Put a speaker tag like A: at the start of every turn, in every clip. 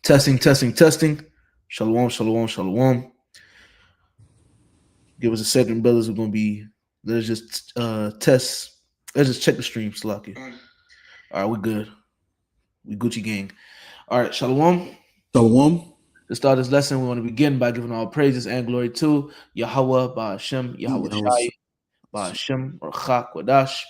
A: Testing, testing, testing. Shalom, shalom, shalom. Give us a second, brothers. We're gonna be. Let's just test. Let's just check the stream, Slocky. All right, we're good. We Gucci gang. All right, shalom.
B: Shalom.
A: To start this lesson, we want to begin by giving all praises and glory to Yahweh, Ba'ashem, Yahweh
B: I
A: Shai,
B: was
A: Ba'ashem, Rachak, Wadash.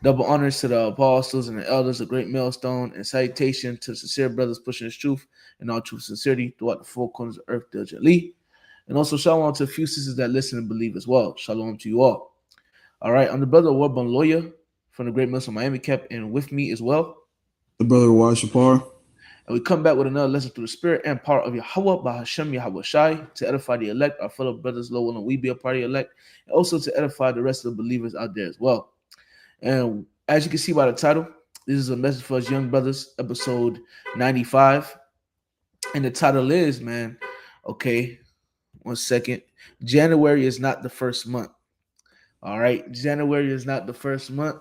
A: Double honors to the apostles and the elders, a great millstone, and salutation to the sincere brothers pushing his truth and all true sincerity throughout the four corners of earth diligently. And also shalom to a few sisters that listen and believe as well. Shalom to you all. All right, I'm the brother Warbon Lawyer from the Great Millstone Miami Cap, and with me as well.
B: the brother Wai Shapar.
A: And we come back with another lesson through the spirit and power of Yahweh, Bahashem, Yahweh Shai, to edify the elect, our fellow brothers, Lord, and we be a part of the elect, and also to edify the rest of the believers out there as well. And as you can see by the title, this is a message for us young brothers, episode 95. And the title is, man, okay, 1 second. January is not the first month. All right. January is not the first month.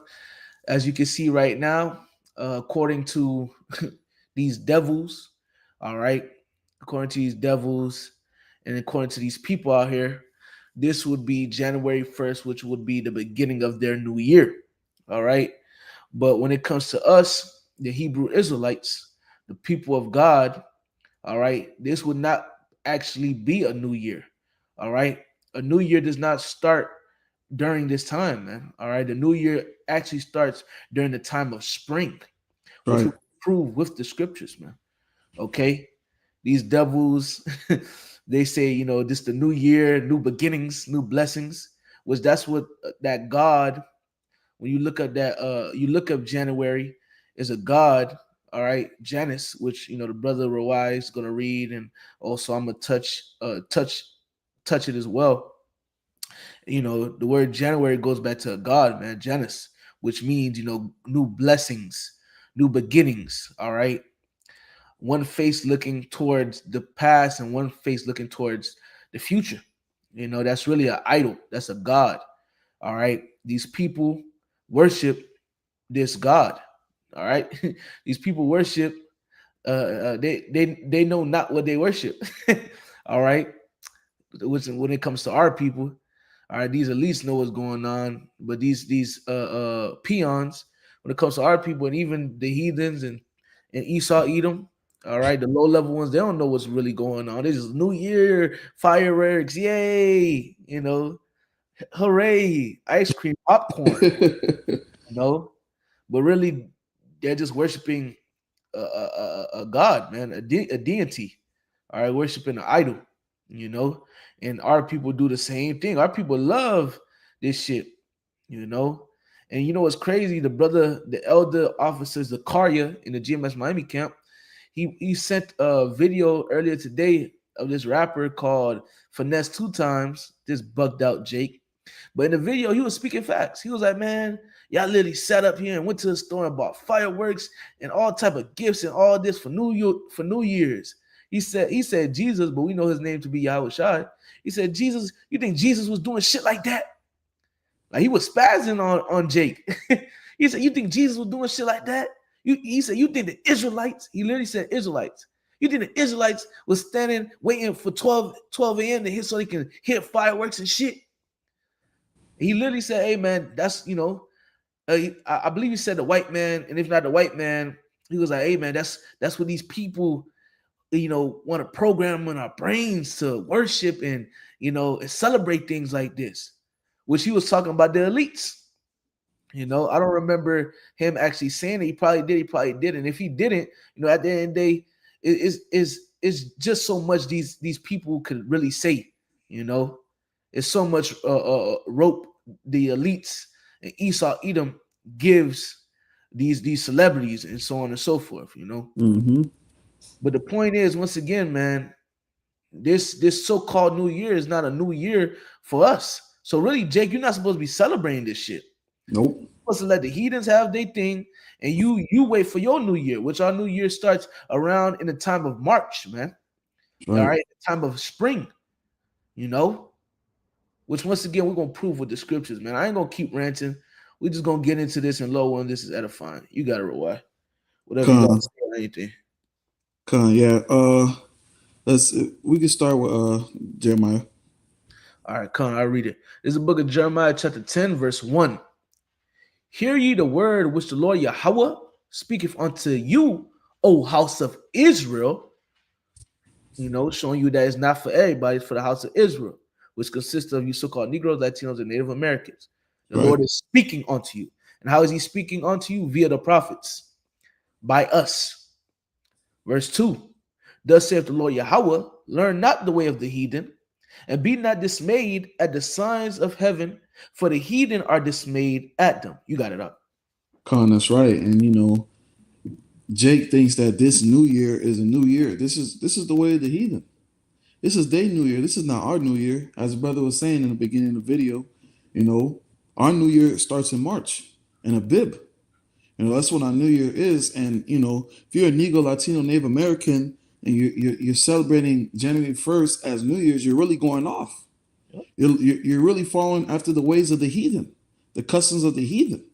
A: As you can see right now, according to these devils, all right, according to these devils and according to these people out here, this would be January 1st, which would be the beginning of their new year. All right. But when it comes to us, the Hebrew Israelites, the people of God, all right, this would not actually be a new year. All right. A new year does not start during this time, man. All right. The new year actually starts during the time of spring, which
B: Right.
A: will prove with the scriptures, man. Okay. These devils, they say, this the new year, new beginnings, new blessings, which that's what that God, when you look at that, you look up January is a god, all right, Janus, which the brother Rawai is gonna read, and also I'm gonna touch it as well. The word January goes back to a god, man, Janus, which means new blessings, new beginnings. All right, one face looking towards the past and one face looking towards the future. That's really an idol. That's a god. All right, these people worship this God. All right, these people worship. They know not what they worship. All right, which when it comes to our people, all right, these elites know what's going on, but these peons, when it comes to our people and even the heathens and Esau Edom, all right, the low level ones, they don't know what's really going on. This is New Year fireworks, yay! Hooray, ice cream, popcorn. you know, but really they're just worshiping a god, man, a deity. All right, worshiping an idol, and our people do the same thing. Our people love this shit, you know. And what's crazy? The elder officer Zakaria in the GMS Miami camp, he sent a video earlier today of this rapper called Finesse Two Times, this bugged out Jake. But in the video, he was speaking facts. He was like, man, y'all literally sat up here and went to the store and bought fireworks and all type of gifts and all this for New Year's. He said Jesus, but we know his name to be Yahweh Shai. He said, Jesus, you think Jesus was doing shit like that? Like he was spazzing on Jake. He said, you think Jesus was doing shit like that? He said, you think the Israelites, he literally said Israelites. You think the Israelites was standing waiting for 12 a.m. to hit so they can hit fireworks and shit? He literally said, hey, man, that's, I believe he said the white man, and if not the white man, he was like, hey, man, that's what these people, want to program in our brains to worship and, and celebrate things like this, which he was talking about the elites. I don't remember him actually saying it. He probably did. He probably didn't. If he didn't, at the end of the day, it's just so much these people could really say, It's so much rope the elites and Esau Edom gives these celebrities and so on and so forth,
B: Mm-hmm.
A: But the point is, once again, man, this so-called new year is not a new year for us. So really, Jake, you're not supposed to be celebrating this shit.
B: Nope.
A: You're supposed to let the heathens have their thing, and you wait for your new year, which our new year starts around in the time of March, man.
B: Right.
A: All right, the time of spring, which once again we're gonna prove with the scriptures, man. I ain't gonna keep ranting. We're just gonna get into this and low one. This is edifying. You got it, Roy. Whatever you got
B: Con,
A: to say or anything.
B: yeah. We can start with Jeremiah.
A: All right, come on, I'll read it. This is the book of Jeremiah, chapter 10, verse 1. Hear ye the word which the Lord Yahweh speaketh unto you, O house of Israel. Showing you that it's not for everybody, it's for the house of Israel, which consists of you so-called Negroes, Latinos, and Native Americans. The
B: Right.
A: Lord is speaking unto you. And how is he speaking unto you? Via the prophets, by us. Verse 2. Thus saith the Lord Yahweh, learn not the way of the heathen, and be not dismayed at the signs of heaven, for the heathen are dismayed at them. You got it up.
B: Con, that's right. And Jake thinks that this new year is a new year. This is the way of the heathen. This is their new year. This is not our new year. As brother was saying in the beginning of the video, our new year starts in March in a bib. That's what our new year is. And if you're a Negro, Latino, Native American, and you're celebrating January 1st as New Year's, you're really going off. You're really following after the ways of the heathen, the customs of the heathen.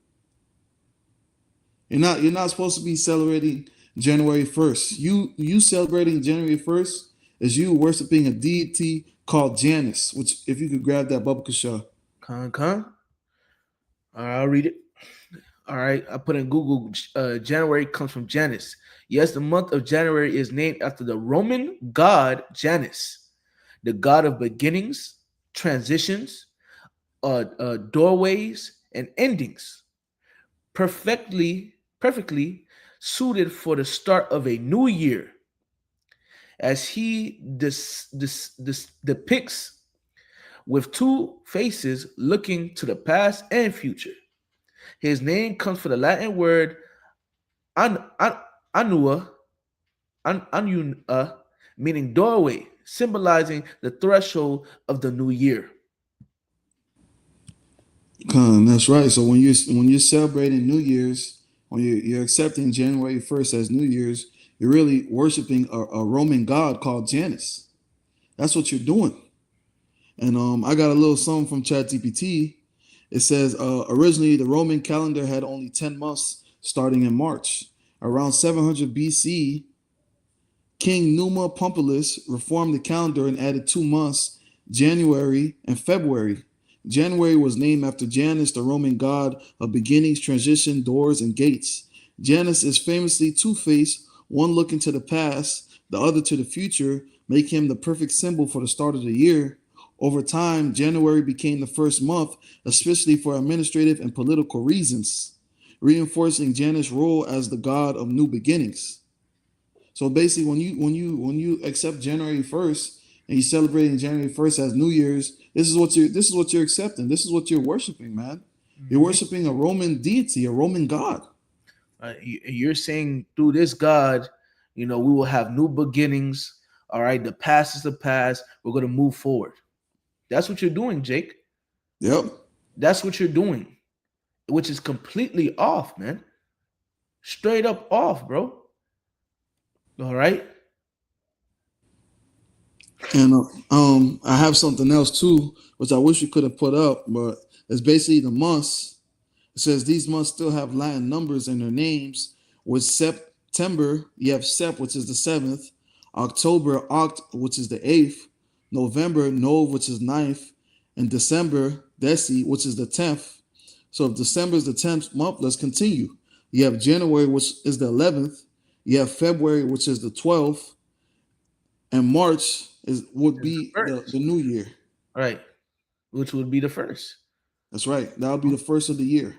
B: You're not supposed to be celebrating January 1st. You celebrating January 1st is you worshiping a deity called Janus, which if you could grab that Baba Kasha.
A: Con. All right, I'll read it. All right, I put in Google, January comes from Janus. Yes, the month of January is named after the Roman god Janus, the god of beginnings, transitions, doorways, and endings. Perfectly suited for the start of a new year, as he depicts with two faces looking to the past and future. His name comes from the Latin word annua, meaning doorway, symbolizing the threshold of the new year.
B: That's right. So when you're celebrating New Year's, when you're accepting January 1st as New Year's, you're really worshiping a Roman god called Janus. That's what you're doing. And I got a little something from ChatGPT. It says originally the Roman calendar had only 10 months starting in March. Around 700 BC, King Numa Pompilius reformed the calendar and added 2 months, January and February. January was named after Janus, the Roman god of beginnings, transition, doors, and gates. Janus is famously two-faced, one looking to the past, the other to the future, making him the perfect symbol for the start of the year. Over time, January became the first month, especially for administrative and political reasons, reinforcing Janus' role as the god of new beginnings. So basically, when you accept January 1st and you're celebrating January 1st as New Year's, this is what you're accepting. This is what you're worshiping, man. You're worshiping a Roman deity, a Roman god.
A: You're saying through this God, we will have new beginnings. All right, the past is the past. We're going to move forward. That's what you're doing, Jake.
B: Yep.
A: That's what you're doing, which is completely off, man. Straight up off, bro. All right.
B: And I have something else too, which I wish we could have put up, but it's basically the months. It says these months still have Latin numbers in their names. With September, you have Sep, which is the 7th. October, Oct, which is the 8th. November, Nov, which is 9th. And December, Deci, which is the 10th. So if December is the 10th month, let's continue. You have January, which is the 11th. You have February, which is the 12th. And March would be the new year.
A: Right. Which would be the first.
B: That's right. That would be the first of the year.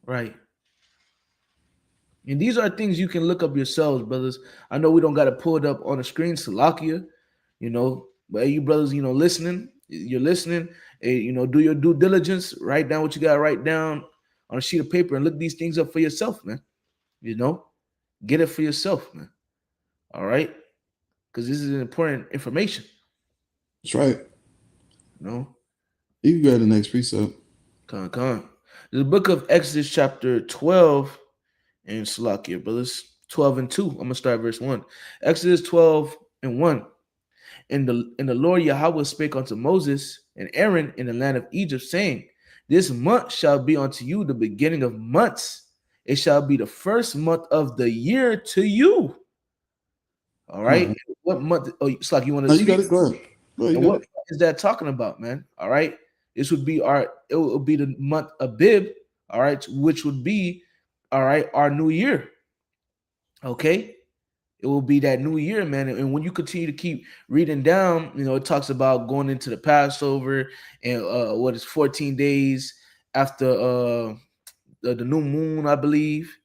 A: Right. And these are things you can look up yourselves, brothers. I know we don't got to pull it up on the screen, Salakia, but hey, you brothers, listening, you're listening, hey, do your due diligence, write down what you got to write down on a sheet of paper and look these things up for yourself, man. Get it for yourself, man. All right. Because this is important information.
B: That's right.
A: You
B: can go to the next precept.
A: Come. The book of Exodus, chapter 12, and Salakia, brothers, 12 and 2. I'm gonna start verse 1. Exodus 12 and 1. And the Lord Yahweh spake unto Moses and Aaron in the land of Egypt, saying, This month shall be unto you the beginning of months. it shall be the first month of the year to you. All right. What month? Oh, it's like you want to
B: No, you
A: speak.
B: got it. Go ahead. Go ahead.
A: And
B: You got
A: what
B: it.
A: is that talking about, man? All right. This would be it will be the month Abib, all right, which would be, all right, our new year. Okay. It will be that new year, man. And when you continue to keep reading down, it talks about going into the Passover and what is 14 days after the new moon, I believe.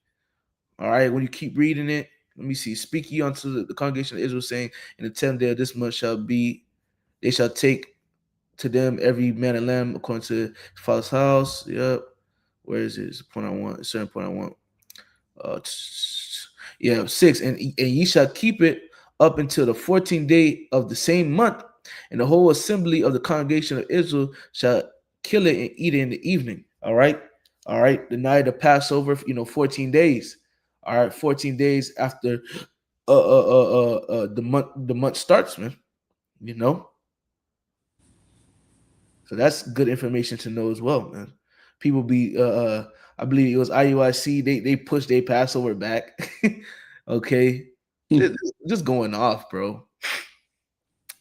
A: All right. When you keep reading it, let me see. Speak ye unto the congregation of Israel, saying, in the 10th day of this month they shall take to them every man and lamb according to his father's house. Yep. Where is it? It's the point I want. A certain point I want. 6. And ye shall keep it up until the 14th day of the same month, and the whole assembly of the congregation of Israel shall kill it and eat it in the evening. All right. All right. The night of Passover, 14 days. All right, 14 days after the month starts, man. So that's good information to know as well, man. People be I believe it was IUIC, they pushed their Passover back. Okay. Just going off, bro.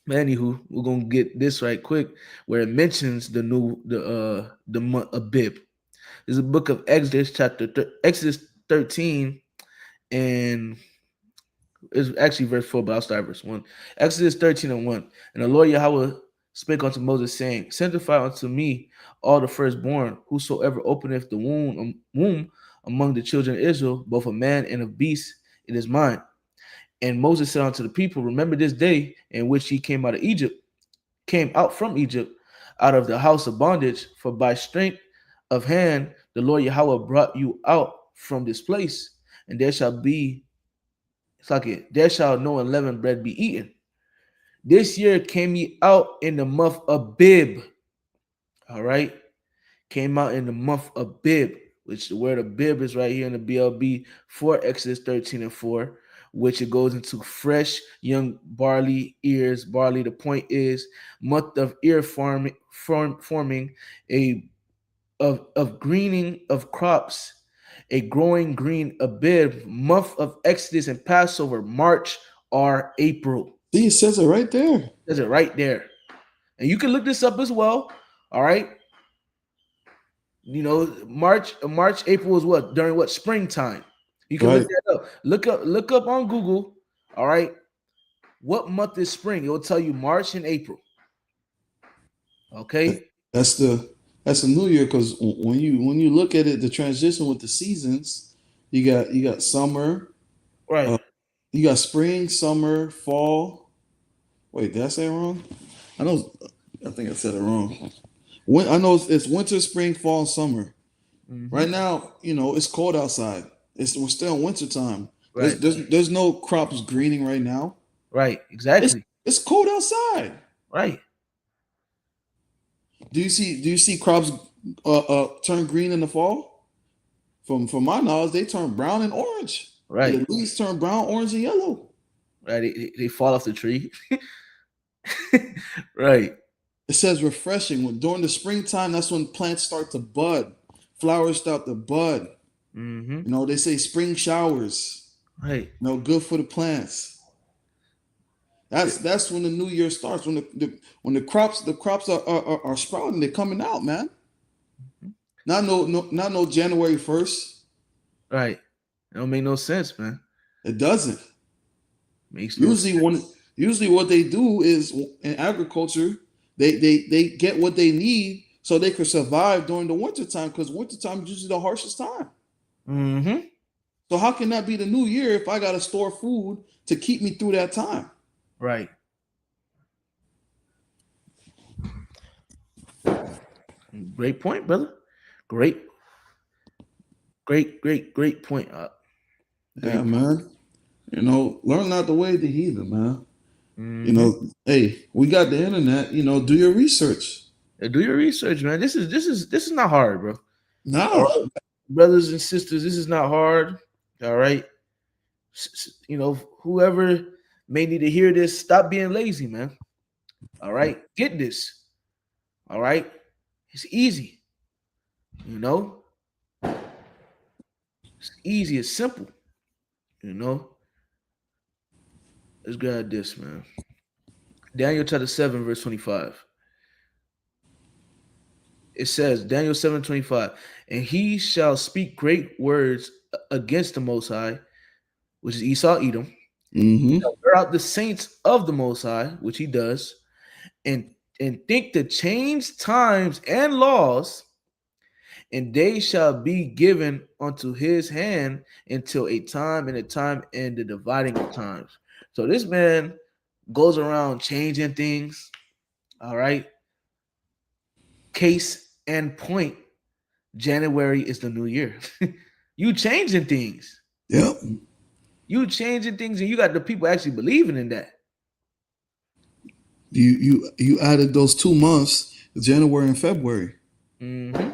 A: Anywho, we're gonna get this right quick where it mentions the month Abib. There's a book of Exodus Exodus 13, and it's actually verse 4, but I'll start verse 1. Exodus 13:1. And the Lord Yahweh spake unto Moses, saying, sanctify unto me all the firstborn, whosoever openeth the womb among the children of Israel, both of man and of beast, it is mine. And Moses said unto the people, remember this day in which ye came out from Egypt, out of the house of bondage, for by strength of hand the Lord Yahweh brought you out from this place, and there shall no unleavened bread be eaten. This year came ye out in the month of Abib. All right. Came out in the month of Abib, which the word Abib is right here in the BLB for Exodus 13:4, which it goes into fresh young barley ears. Barley, the point is, month of ear forming of greening of crops, a growing green Abib, month of Exodus and Passover, March or April.
B: See, it says it right there.
A: It says it right there. And you can look this up as well. All right. March, April is what? During what? Springtime. You can look that up. Look up on Google. All right. What month is spring? It will tell you March and April. Okay.
B: That's the new year, because when you look at it, the transition with the seasons, you got summer,
A: right?
B: You got spring, summer, fall. Wait, did I say it wrong? I think I said it wrong. I know it's winter, spring, fall, and summer. Mm-hmm. Right now, it's cold outside. We're still in winter time. Right. There's no crops greening right now.
A: Right. Exactly.
B: It's cold outside.
A: Right.
B: Do you see crops turn green in the fall? From my knowledge, they turn brown and orange.
A: Right.
B: The leaves turn brown, orange, and yellow.
A: Right. They fall off the tree. Right.
B: It says refreshing. During the springtime, that's when plants start to bud. Flowers start to bud. Mm-hmm. They say spring showers.
A: Right.
B: Good for the plants. That's when the new year starts. When the crops are sprouting, they're coming out, man. Mm-hmm. Not no January 1st.
A: Right. It don't make no sense, man.
B: It doesn't.
A: Makes no sense.
B: Usually what they do is in agriculture, they get what they need so they can survive during the wintertime, because wintertime is usually the harshest time. Mm-hmm. So how can that be the new year if I got to store food to keep me through that time?
A: Right. Great point, brother. Great point.
B: Yeah, man. Learn not the way of the heathen, man. Mm-hmm. Hey, we got the internet. Do your research.
A: Yeah, do your research, man. This is not hard, bro.
B: No,
A: right. Brothers and sisters, this is not hard. All right. Whoever may need to hear this, stop being lazy, man. All right. Get this. All right. It's easy. It's easy, it's simple. You know, let's grab this, man. Daniel chapter 7, verse 25. It says, Daniel 7:25, and he shall speak great words against the Most High, which is Esau, Edom,
B: Mm-hmm.
A: wear out the saints of the Most High, which he does, and think to change times and laws, and they shall be given unto his hand until a time and the dividing of times. So this man goes around changing things. All right. Case and point. January is the new year. You changing things.
B: Yep.
A: You changing things, and you got the people actually believing in that.
B: You added those 2 months, January and February.
A: Mm-hmm.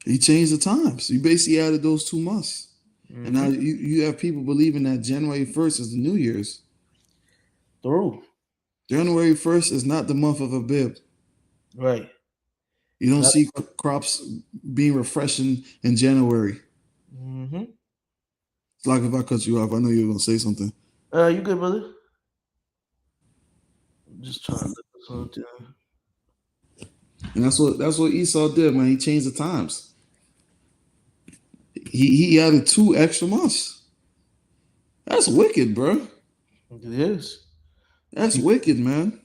B: You changed the times. You basically added those 2 months.
A: Mm-hmm.
B: And now you have people believing that January 1st is the New Year's.
A: Through.
B: January 1st is not the month of Abib.
A: Right.
B: You don't see crops being refreshing in January.
A: Mm-hmm.
B: It's like if I cut you off, I know you were going to say something.
A: You good, brother? I'm just trying to look at something.
B: And that's what Esau did, man. He changed the times. He added 2 extra months. That's wicked, bro.
A: It is.
B: That's wicked, man.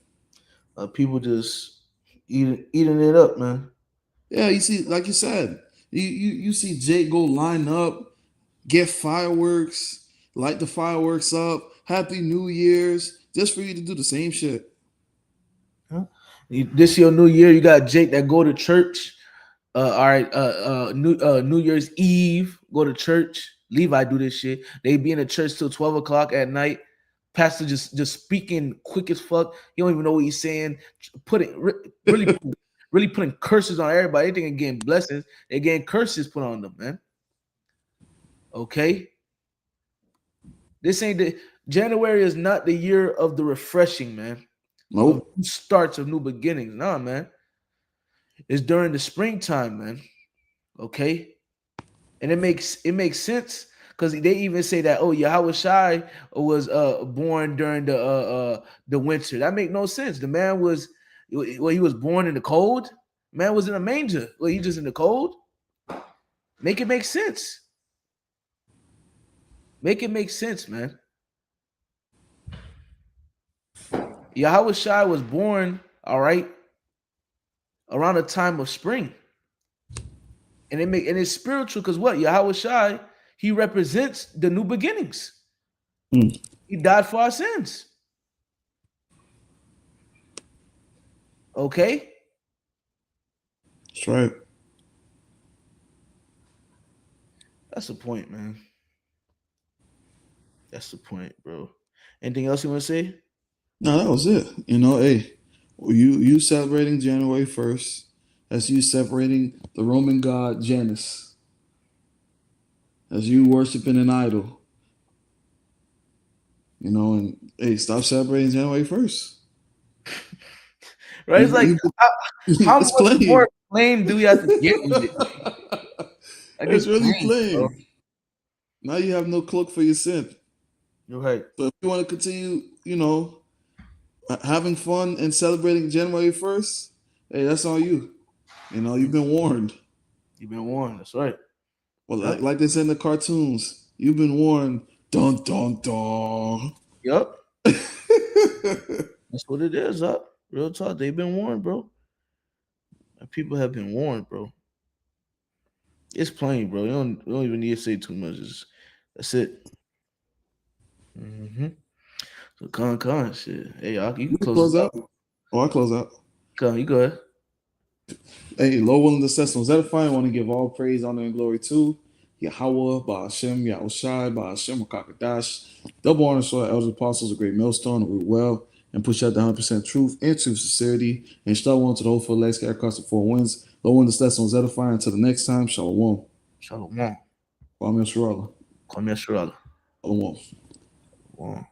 A: People just eating it up, man.
B: Yeah, you see, like you said, you see Jake go line up, get fireworks, light the fireworks up, Happy New Year's, just for you to do the same shit.
A: This your New Year, you got Jake that go to church. All right, New Year's Eve, go to church. Levi do this shit. They be in the church till 12 o'clock at night. Pastor just speaking quick as fuck. You don't even know what he's saying. Really putting curses on everybody. They think they're getting blessings. They're getting curses put on them, man. Okay. This ain't the January is not the year of the refreshing, man.
B: Nope.
A: Of new starts of new beginnings. Nah, man. It's during the springtime, man. Okay. And it makes sense because they even say that, oh, Yahweh Shai was born during the winter. That make no sense. The man was he was born in the cold. Man was in a manger. Well, he just in the cold. Make it make sense. Make it make sense, man. Yahweh Shai was born, all right, around the time of spring. And it's spiritual because what? Yahweh Shai, he represents the new beginnings. He died for our sins. Okay?
B: That's right.
A: That's the point, man. That's the point, bro. Anything else you want to say?
B: No, that was it. You know, hey, you celebrating January 1st. That's you separating the Roman god Janus. As you worshiping an idol. You know, and hey, stop celebrating January 1st.
A: Right? It's like how
B: it's
A: much
B: plain.
A: more plain do we have to get with it? Like
B: it's really plain.
A: Bro.
B: Now you have no cloak for your sin.
A: You're right.
B: So if you want to continue, you know, having fun and celebrating January 1st, hey, that's on you. You know, you've been warned.
A: You've been warned. That's right.
B: Well, like they said in the cartoons, you've been warned. Dun dun dun.
A: Yep. That's what it is, huh? Real talk. They've been warned, bro. People have been warned, bro. It's plain, bro. You don't even need to say too much. That's it. Mm-hmm. So con shit. Hey, you can close
B: out. Oh, I close out.
A: Come, you go ahead.
B: Hey, Lord willing, the session was edifying. I want to give all praise, honor, and glory to Yahweh, Ba'ashem, Yahweh Shai, Ba'ashem, Kakadash, double honor to our elders, apostles, a great millstone, root well, and push out the 100% truth into sincerity, and shalom to the whole full legs, carry across the 4 winds. Lord willing, the lesson was edifying. Until the next time, shalom.
A: Shalom.
B: Kwame Yasharala.
A: Kwame Yasharala.
B: Shalom.
A: Wow.